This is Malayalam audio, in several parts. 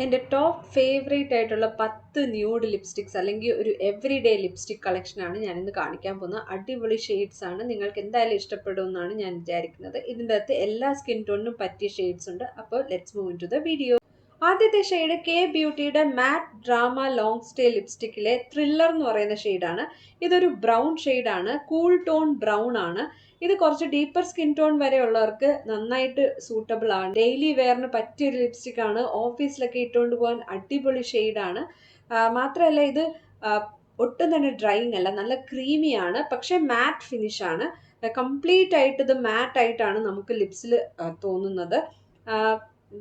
എൻ്റെ ടോപ്പ് ഫേവറേറ്റ് ആയിട്ടുള്ള 10 ന്യൂഡ് ലിപ്സ്റ്റിക്സ് അല്ലെങ്കിൽ ഒരു എവറി ഡേ ലിപ്സ്റ്റിക് കളക്ഷനാണ് ഞാനിന്ന് കാണിക്കാൻ പോകുന്നത്. അടിപൊളി ഷെയ്ഡ്സ് ആണ്. നിങ്ങൾക്ക് എന്തായാലും ഇഷ്ടപ്പെടുമെന്നാണ് ഞാൻ വിചാരിക്കുന്നത്. ഇതിൻ്റെ അകത്ത് എല്ലാ സ്കിൻ ടോണിനും പറ്റിയ ഷെയ്ഡ്സ് ഉണ്ട്. അപ്പോൾ let's move in to the video. ആദ്യത്തെ ഷെയ്ഡ് കെ ബ്യൂട്ടിയുടെ മാറ്റ് ഡ്രാമ ലോങ് സ്റ്റേ ലിപ്സ്റ്റിക്കിലെ ത്രില്ലർ എന്ന് പറയുന്ന ഷെയ്ഡാണ്. ഇതൊരു ബ്രൗൺ ഷെയ്ഡാണ്, കൂൾ ടോൺ ബ്രൗൺ ആണ്. ഇത് കുറച്ച് ഡീപ്പർ സ്കിൻ ടോൺ വരെ ഉള്ളവർക്ക് നന്നായിട്ട് സൂട്ടബിൾ ആണ്. ഡെയിലി വെയറിന് പറ്റിയൊരു ലിപ്സ്റ്റിക് ആണ്. ഓഫീസിലൊക്കെ ഇട്ടുകൊണ്ട് പോകാൻ അടിപൊളി ഷെയ്ഡാണ്. മാത്രമല്ല ഇത് ഒട്ടും തന്നെ ഡ്രൈയിങ് അല്ല, നല്ല ക്രീമി ആണ്, പക്ഷേ മാറ്റ് ഫിനിഷ് ആണ്. കംപ്ലീറ്റ് ആയിട്ട് ഇത് മാറ്റ് ആയിട്ടാണ് നമുക്ക് ലിപ്സിൽ തോന്നുന്നത്.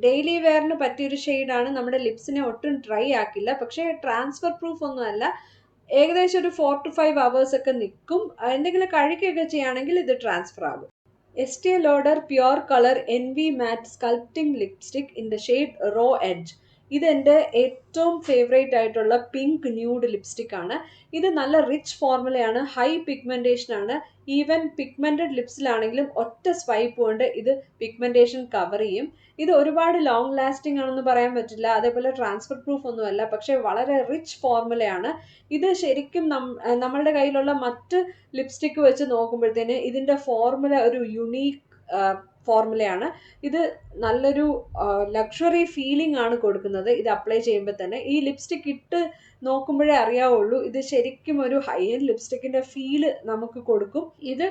ഡെയിലി വെയറിന് പറ്റിയൊരു ഷെയ്ഡാണ്. നമ്മുടെ ലിപ്സിനെ ഒട്ടും ഡ്രൈ ആക്കില്ല, പക്ഷേ ട്രാൻസ്ഫർ പ്രൂഫ് ഒന്നുമല്ല. ഏകദേശം ഒരു 4 to 5 hours ഒക്കെ നിൽക്കും. എന്തെങ്കിലും കഴിക്കുകയൊക്കെ ചെയ്യുകയാണെങ്കിൽ ഇത് ട്രാൻസ്ഫർ ആകും. Estee Lauder pure colour envy matte sculpting lipstick in the shade raw edge. ഇതെൻ്റെ ഏറ്റവും ഫേവറേറ്റ് ആയിട്ടുള്ള പിങ്ക് ന്യൂഡ് ലിപ്സ്റ്റിക് ആണ്. ഇത് നല്ല റിച്ച് ഫോർമുലയാണ്, ഹൈ പിഗ്മെൻറ്റേഷൻ ആണ്. ഈവൻ പിഗ്മെൻറ്റഡ് ലിപ്സിലാണെങ്കിലും ഒറ്റ സ്വൈപ്പ് കൊണ്ട് ഇത് പിഗ്മെൻറ്റേഷൻ കവർ ചെയ്യും. ഇത് ഒരുപാട് ലോങ് ലാസ്റ്റിംഗ് ആണെന്ന് പറയാൻ പറ്റില്ല, അതേപോലെ ട്രാൻസ്ഫർ പ്രൂഫ് ഒന്നുമല്ല, പക്ഷേ വളരെ റിച്ച് ഫോർമുലയാണ്. ഇത് ശരിക്കും നമ്മളുടെ കയ്യിലുള്ള മറ്റ് ലിപ്സ്റ്റിക്ക് വെച്ച് നോക്കുമ്പോഴത്തേന് ഇതിൻ്റെ ഫോർമുല ഒരു യുണീക്ക് ഫോർമുലയാണ്. ഇത് നല്ലൊരു ലക്ഷറി ഫീലിംഗ് ആണ് കൊടുക്കുന്നത് ഇത് അപ്ലൈ ചെയ്യുമ്പോൾ തന്നെ. ഈ ലിപ്സ്റ്റിക് ഇട്ട് നോക്കുമ്പോഴേ അറിയാവുള്ളൂ, ഇത് ശരിക്കും ഒരു ഹൈ എൻഡ് ലിപ്സ്റ്റിക്കിൻ്റെ ഫീല് നമുക്ക് കൊടുക്കും. ഇത്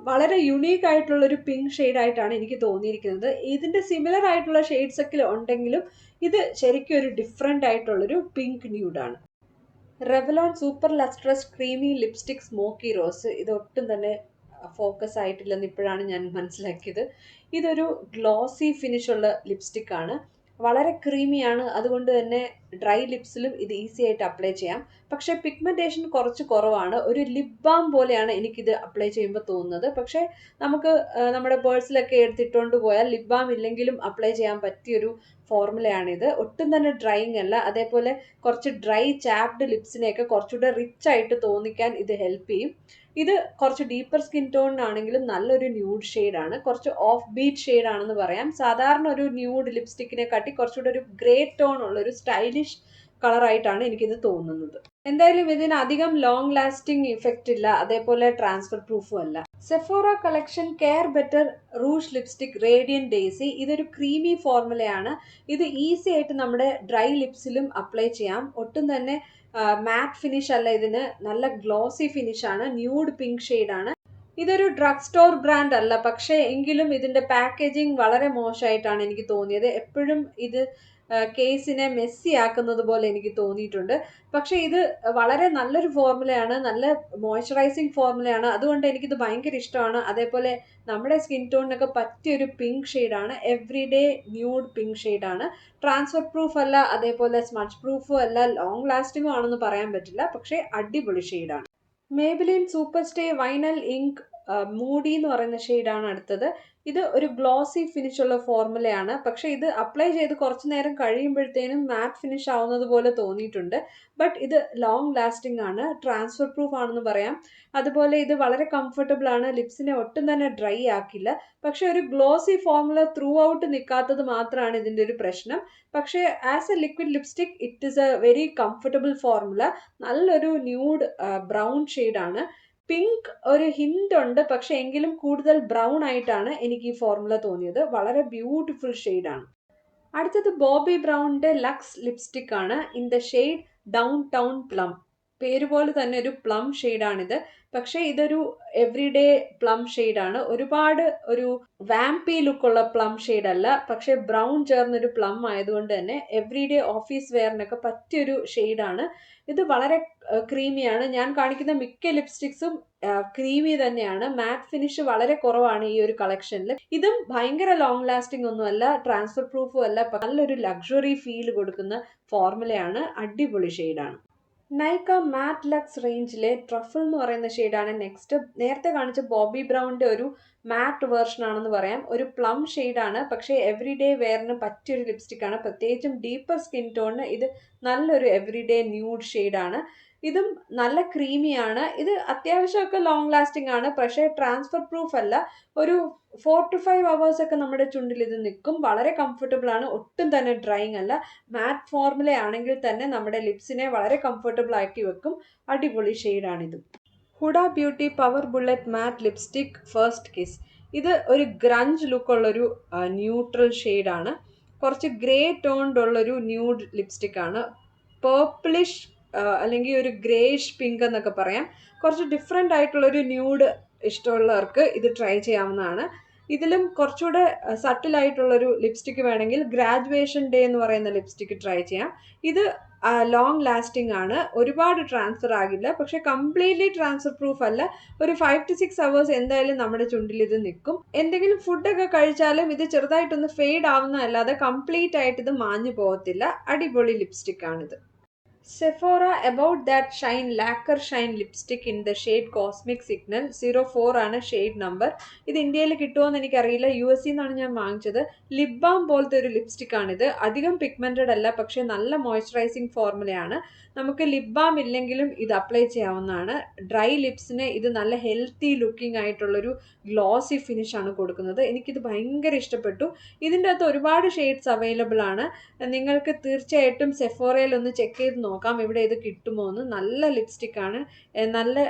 വളരെ യുണീക്ക് ആയിട്ടുള്ളൊരു പിങ്ക് ഷെയ്ഡായിട്ടാണ് എനിക്ക് തോന്നിയിരിക്കുന്നത്. ഇതിൻ്റെ സിമിലർ ആയിട്ടുള്ള ഷെയ്ഡ്സ് ഒക്കെ ഉണ്ടെങ്കിലും ഇത് ശരിക്കും ഒരു ഡിഫറെൻ്റ് ആയിട്ടുള്ളൊരു പിങ്ക് ന്യൂഡാണ്. Revlon super lustrous creamy lipstick smoky rose. ഇത് ഒട്ടും തന്നെ ഫോക്കസ് ആയിട്ടില്ലെന്ന് ഇപ്പോഴാണ് ഞാൻ മനസ്സിലാക്കിയത്. ഇതൊരു ഗ്ലോസി ഫിനിഷുള്ള ലിപ്സ്റ്റിക് ആണ്. വളരെ ക്രീമിയാണ്, അതുകൊണ്ട് തന്നെ ഡ്രൈ ലിപ്സിലും ഇത് ഈസി ആയിട്ട് അപ്ലൈ ചെയ്യാം. പക്ഷേ പിഗ്മെൻറ്റേഷൻ കുറച്ച് കുറവാണ്. ഒരു ലിപ് ബാം പോലെയാണ് എനിക്കിത് അപ്ലൈ ചെയ്യുമ്പോൾ തോന്നുന്നത്. പക്ഷേ നമുക്ക് നമ്മുടെ പേഴ്സിലൊക്കെ എടുത്തിട്ടുകൊണ്ട് പോയാൽ ലിപ് ബാം ഇല്ലെങ്കിലും അപ്ലൈ ചെയ്യാൻ പറ്റിയൊരു ഫോർമുലയാണിത്. ഒട്ടും തന്നെ ഡ്രൈയിങ് അല്ല, അതേപോലെ കുറച്ച് ഡ്രൈ ചാപ്ഡ് ലിപ്സിനെയൊക്കെ കുറച്ചുകൂടെ റിച്ച് ആയിട്ട് തോന്നിക്കാൻ ഇത് ഹെൽപ്പ് ചെയ്യും. ഇത് കുറച്ച് ഡീപ്പർ സ്കിൻ ടോണിനാണെങ്കിലും നല്ലൊരു ന്യൂഡ് ഷെയ്ഡാണ്. കുറച്ച് ഓഫ് ബീറ്റ് ഷെയ്ഡാണെന്ന് പറയാം. സാധാരണ ഒരു ന്യൂഡ് ലിപ്സ്റ്റിക്കിനെ കാട്ടി കുറച്ചുകൂടെ ഒരു ഗ്രേ ടോൺ ഉള്ള ഒരു സ്റ്റൈലിഷ് കളറായിട്ടാണ് എനിക്കിത് തോന്നുന്നത്. എന്തായാലും ഇതിന് അധികം ലോങ് ലാസ്റ്റിംഗ് ഇഫക്റ്റ് ഇല്ല, അതേപോലെ ട്രാൻസ്ഫർ പ്രൂഫും അല്ല. Sephora collection care better Rouge lipstick radian daisy. ഇതൊരു ക്രീമി ഫോർമുലയാണ്. ഇത് ഈസി ആയിട്ട് നമ്മുടെ ഡ്രൈ ലിപ്സിലും അപ്ലൈ ചെയ്യാം. ഒട്ടും തന്നെ മാറ്റ് ഫിനിഷ് അല്ല, ഇതിന് നല്ല ഗ്ലോസി ഫിനിഷ് ആണ്. ന്യൂഡ് പിങ്ക് ഷെയ്ഡാണ്. ഇതൊരു ഡ്രഗ് സ്റ്റോർ ബ്രാൻഡ് അല്ല, പക്ഷേ എങ്കിലും ഇതിൻ്റെ പാക്കേജിങ് വളരെ മോശമായിട്ടാണ് എനിക്ക് തോന്നിയത്. എപ്പോഴും ഇത് കേസിനെ മെസ്സി ആക്കുന്നത് പോലെ എനിക്ക് തോന്നിയിട്ടുണ്ട്. പക്ഷേ ഇത് വളരെ നല്ലൊരു ഫോർമുലയാണ്, നല്ല മോയ്സ്ചറൈസിങ് ഫോർമുലയാണ്. അതുകൊണ്ട് എനിക്കിത് ഭയങ്കര ഇഷ്ടമാണ്. അതേപോലെ നമ്മുടെ സ്കിൻ ടോണിനൊക്കെ പറ്റിയൊരു പിങ്ക് ഷെയ്ഡാണ്, എവറി ഡേ ന്യൂഡ് പിങ്ക് ഷെയ്ഡാണ്. ട്രാൻസ്ഫർ പ്രൂഫ് അല്ല, അതേപോലെ സ്മച്ച് പ്രൂഫും അല്ല, ലോങ് ലാസ്റ്റിങ്ങും ആണെന്ന് പറയാൻ പറ്റില്ല, പക്ഷേ അടിപൊളി ഷെയ്ഡാണ്. Maybelline super stay vinyl ink moody എന്ന് പറയുന്ന ഷെയ്ഡാണ് അടുത്തത്. ഇത് ഒരു ഗ്ലോസി ഫിനിഷ് ഉള്ള ഫോർമുലയാണ്, പക്ഷേ ഇത് അപ്ലൈ ചെയ്ത് കുറച്ച് നേരം കഴിയുമ്പോഴത്തേനും മാറ്റ് ഫിനിഷ് ആവുന്നത് പോലെ തോന്നിയിട്ടുണ്ട്. ബട്ട് ഇത് ലോങ് ലാസ്റ്റിംഗ് ആണ്, ട്രാൻസ്ഫർ പ്രൂഫ് ആണെന്ന് പറയാം. അതുപോലെ ഇത് വളരെ കംഫർട്ടബിൾ ആണ്, ലിപ്സിനെ ഒട്ടും തന്നെ ഡ്രൈ ആക്കില്ല. പക്ഷേ ഒരു ഗ്ലോസി ഫോർമുല ത്രൂ ഔട്ട് നിൽക്കാത്തത് മാത്രമാണ് ഇതിൻ്റെ ഒരു പ്രശ്നം. പക്ഷേ as A liquid lipstick it is A very comfortable formula. നല്ലൊരു ന്യൂഡ് ബ്രൗൺ ഷെയ്ഡാണ്. പിങ്ക് ഒരു ഹിന്റ് ഉണ്ട്, പക്ഷെ എങ്കിലും കൂടുതൽ ബ്രൗൺ ആയിട്ടാണ് എനിക്ക് ഈ ഫോർമുല തോന്നിയത്. വളരെ ബ്യൂട്ടിഫുൾ ഷെയ്ഡാണ്. അടുത്തത് ബോബി ബ്രൗണിന്റെ ലക്സ് ലിപ്സ്റ്റിക് ആണ്, in the shade down town plum. പേര് പോലെ തന്നെ ഒരു പ്ലം ഷെയ്ഡാണിത്. പക്ഷേ ഇതൊരു എവറി ഡേ പ്ലം ഷെയ്ഡാണ്. ഒരുപാട് ഒരു വാമ്പി ലുക്കുള്ള പ്ലം ഷെയ്ഡ് അല്ല, പക്ഷേ ബ്രൗൺ ചേർന്നൊരു പ്ലം ആയതുകൊണ്ട് തന്നെ എവറി ഡേ ഓഫീസ് വെയറിനൊക്കെ പറ്റിയൊരു ഷെയ്ഡാണ്. ഇത് വളരെ ക്രീമിയാണ്. ഞാൻ കാണിക്കുന്ന മിക്ക ലിപ്സ്റ്റിക്സും ക്രീമി തന്നെയാണ്. മാറ്റ് ഫിനിഷ് വളരെ കുറവാണ് ഈ ഒരു കളക്ഷനിൽ. ഇതും ഭയങ്കര ലോങ് ലാസ്റ്റിംഗ് ഒന്നുമല്ല, ട്രാൻസ്ഫർ പ്രൂഫും അല്ല, നല്ലൊരു ലക്ഷറി ഫീൽ കൊടുക്കുന്ന ഫോർമുലയാണ്. അടിപൊളി ഷെയ്ഡാണ്. നൈക്ക മാറ്റ് ലക്സ് റേഞ്ചിലെ ട്രഫിൾ എന്ന് പറയുന്ന ഷെയ്ഡാണ് നെക്സ്റ്റ്. നേരത്തെ കാണിച്ച ബോബി ബ്രൗണിൻ്റെ ഒരു മാറ്റ് വേർഷൻ ആണെന്ന് പറയാം. ഒരു പ്ലം ഷെയ്ഡാണ്, പക്ഷേ എവറി ഡേ വെയറിന് പറ്റിയൊരു ലിപ്സ്റ്റിക് ആണ്. പ്രത്യേകിച്ചും ഡീപ്പർ സ്കിൻ ടോണിന് ഇത് നല്ലൊരു എവറി ഡേ ന്യൂഡ് ഷെയ്ഡാണ്. ഇതും നല്ല ക്രീമിയാണ്. ഇത് അത്യാവശ്യമൊക്കെ ലോങ് ലാസ്റ്റിംഗ് ആണ്. പക്ഷേ ട്രാൻസ്ഫർ പ്രൂഫ് അല്ല. ഒരു 4 to 5 hours ഒക്കെ നമ്മുടെ ചുണ്ടിൽ ഇത് നിൽക്കും. വളരെ കംഫർട്ടബിൾ ആണ്. ഒട്ടും തന്നെ ഡ്രൈയിങ് അല്ല. മാറ്റ് ഫോർമുല ആണെങ്കിൽ തന്നെ നമ്മുടെ ലിപ്സിനെ വളരെ കംഫർട്ടബിൾ ആക്കി വെക്കും. അടിപൊളി ഷെയ്ഡാണിത്. Huda beauty power bullet matte lipstick first kiss. ഇത് ഒരു ഗ്രഞ്ച് ലുക്കുള്ളൊരു ന്യൂട്രൽ ഷെയ്ഡാണ്. കുറച്ച് ഗ്രേ ടോൺഡ് ഉള്ളൊരു ന്യൂഡ് ലിപ്സ്റ്റിക് ആണ്. പേർപ്പിളിഷ് അല്ലെങ്കിൽ ഒരു ഗ്രേഷ് പിങ്ക് എന്നൊക്കെ പറയാം. കുറച്ച് ഡിഫറെൻ്റ് ആയിട്ടുള്ളൊരു ന്യൂഡ് ഇഷ്ടമുള്ളവർക്ക് ഇത് ട്രൈ ചെയ്യാവുന്നതാണ്. ഇതിലും കുറച്ചുകൂടെ സട്ടിലായിട്ടുള്ളൊരു ലിപ്സ്റ്റിക് വേണമെങ്കിൽ ഗ്രാജുവേഷൻ ഡേ എന്ന് പറയുന്ന ലിപ്സ്റ്റിക് ട്രൈ ചെയ്യാം. ഇത് ലോങ് ലാസ്റ്റിംഗ് ആണ്. ഒരുപാട് ട്രാൻസ്ഫർ ആകില്ല. പക്ഷെ കംപ്ലീറ്റ്ലി ട്രാൻസ്ഫർ പ്രൂഫ് അല്ല. ഒരു 5 to 6 hours എന്തായാലും നമ്മുടെ ചുണ്ടിൽ ഇത് നിൽക്കും. എന്തെങ്കിലും ഫുഡൊക്കെ കഴിച്ചാലും ഇത് ചെറുതായിട്ടൊന്ന് ഫെയ്ഡ് ആവുന്നതല്ലാതെ കംപ്ലീറ്റ് ആയിട്ട് ഇത് മാഞ്ഞു പോകത്തില്ല. അടിപൊളി ലിപ്സ്റ്റിക് ആണിത്. Sephora about that Shine lacquer Shine lipstick in the shade cosmic signal 04 ആണ് ഷെയ്ഡ് നമ്പർ. ഇത് ഇന്ത്യയിൽ കിട്ടുമോ എന്ന് എനിക്കറിയില്ല. US നിന്നാണ് ഞാൻ വാങ്ങിച്ചത്. ലിപ് ബാം പോലത്തെ ഒരു ലിപ്സ്റ്റിക് ആണിത്. അധികം പിഗ്മെന്റഡ് അല്ല, പക്ഷേ നല്ല മോയ്സ്ചറൈസിങ് ഫോർമുലയാണ്. നമുക്ക് ലിപ് ബാം ഇല്ലെങ്കിലും ഇത് അപ്ലൈ ചെയ്യാവുന്നതാണ്. ഡ്രൈ ലിപ്സിന് ഇത് നല്ല ഹെൽത്തി ലുക്കിംഗ് ആയിട്ടുള്ളൊരു ഗ്ലോസി ഫിനിഷ് ആണ് കൊടുക്കുന്നത്. എനിക്കിത് ഭയങ്കര ഇഷ്ടപ്പെട്ടു. ഇതിൻ്റെ അകത്ത് ഒരുപാട് ഷെയ്ഡ്സ് അവൈലബിൾ ആണ്. നിങ്ങൾക്ക് തീർച്ചയായിട്ടും സെഫോറയിൽ ഒന്ന് ചെക്ക് ചെയ്ത് നോക്കാം ഇവിടെ ഇത് കിട്ടുമോ എന്ന്. നല്ല ലിപ്സ്റ്റിക് ആണ്. നല്ല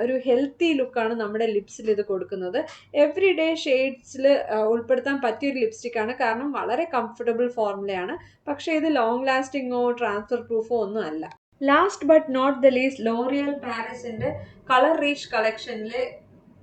ഒരു ഹെൽത്തി ലുക്കാണ് നമ്മുടെ ലിപ്സിൽ ഇത് കൊടുക്കുന്നത്. എവറി ഡേ ഷെയ്ഡ്സിൽ ഉൾപ്പെടുത്താൻ പറ്റിയൊരു ലിപ്സ്റ്റിക് ആണ്. കാരണം വളരെ കംഫർട്ടബിൾ ഫോർമുലയാണ്. പക്ഷേ ഇത് ലോങ് ലാസ്റ്റിങ്ങോ ട്രാൻസ്ഫർ പ്രൂഫോ ഒന്നും അല്ല. Last but not the least L'Oreal പാരീസിന്റെ കളർ റീച്ച് കളക്ഷനിലെ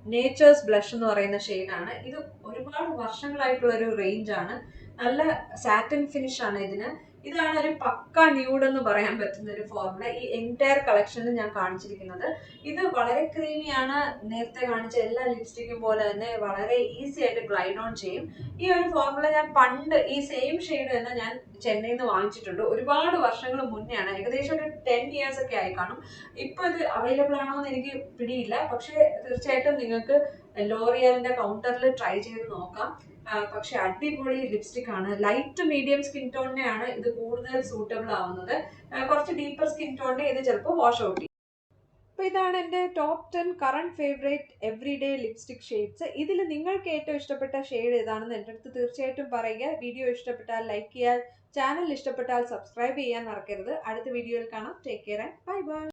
നേച്ചേഴ്സ് ബ്ലഷ് എന്ന് പറയുന്ന ഷെയ്ഡാണ്. ഇത് ഒരുപാട് വർഷങ്ങളായിട്ടുള്ള ഒരു റേഞ്ച് ആണ്. നല്ല സാറ്റിൻ ഫിനിഷ് ആണ് ഇതിന്. ഇതാണ് ഒരു പക്ക ന്യൂഡ് എന്ന് പറയാൻ പറ്റുന്ന ഒരു ഫോർമുല ഈ എൻറ്റയർ കളക്ഷനിൽ ഞാൻ കാണിച്ചിരിക്കുന്നത്. ഇത് വളരെ ക്രീമിയാണ്. നേരത്തെ കാണിച്ച എല്ലാ ലിപ്സ്റ്റിക്കും പോലെ തന്നെ വളരെ ഈസി ആയിട്ട് ഗ്ലൈഡ് ഓൺ ചെയ്യും. ഈ ഒരു ഫോർമുല ഞാൻ പണ്ട് ഈ സെയിം ഷെയ്ഡ് തന്നെ ഞാൻ ചെന്നൈയിൽ നിന്ന് വാങ്ങിച്ചിട്ടുണ്ട്. ഒരുപാട് വർഷങ്ങൾ മുന്നെയാണ്. ഏകദേശം ഒരു 10 years ഒക്കെ ആയി കാണും. ഇപ്പോൾ ഇത് അവൈലബിൾ ആണോ എന്ന് എനിക്ക് പിടിയില്ല. പക്ഷേ തീർച്ചയായിട്ടും നിങ്ങൾക്ക് ലോറിയലിന്റെ കൗണ്ടറിൽ ട്രൈ ചെയ്ത് നോക്കാം. പക്ഷെ അടിപൊളി ലിപ്സ്റ്റിക് ആണ്. ലൈറ്റ് മീഡിയം സ്കിൻ ടോണിനെയാണ് ഇത് കൂടുതൽ സൂട്ടബിൾ ആവുന്നത്. കുറച്ച് ഡീപ്പർ സ്കിൻ ടോണിനെ ഇത് ചിലപ്പോൾ വാഷ് ഔട്ട് ചെയ്യും. അപ്പോൾ ഇതാണ് എൻ്റെ top 10 current favourite everyday lipstick shades. ഇതിൽ നിങ്ങൾക്ക് ഏറ്റവും ഇഷ്ടപ്പെട്ട ഷെയ്ഡ് ഏതാണെന്ന് എൻ്റെ അടുത്ത് തീർച്ചയായിട്ടും പറയുക. വീഡിയോ ഇഷ്ടപ്പെട്ടാൽ ലൈക്ക് ചെയ്യാൻ, ചാനൽ ഇഷ്ടപ്പെട്ടാൽ സബ്സ്ക്രൈബ് ചെയ്യാൻ മറക്കരുത്. അടുത്ത വീഡിയോയിൽ കാണാം. Take care and bye bye.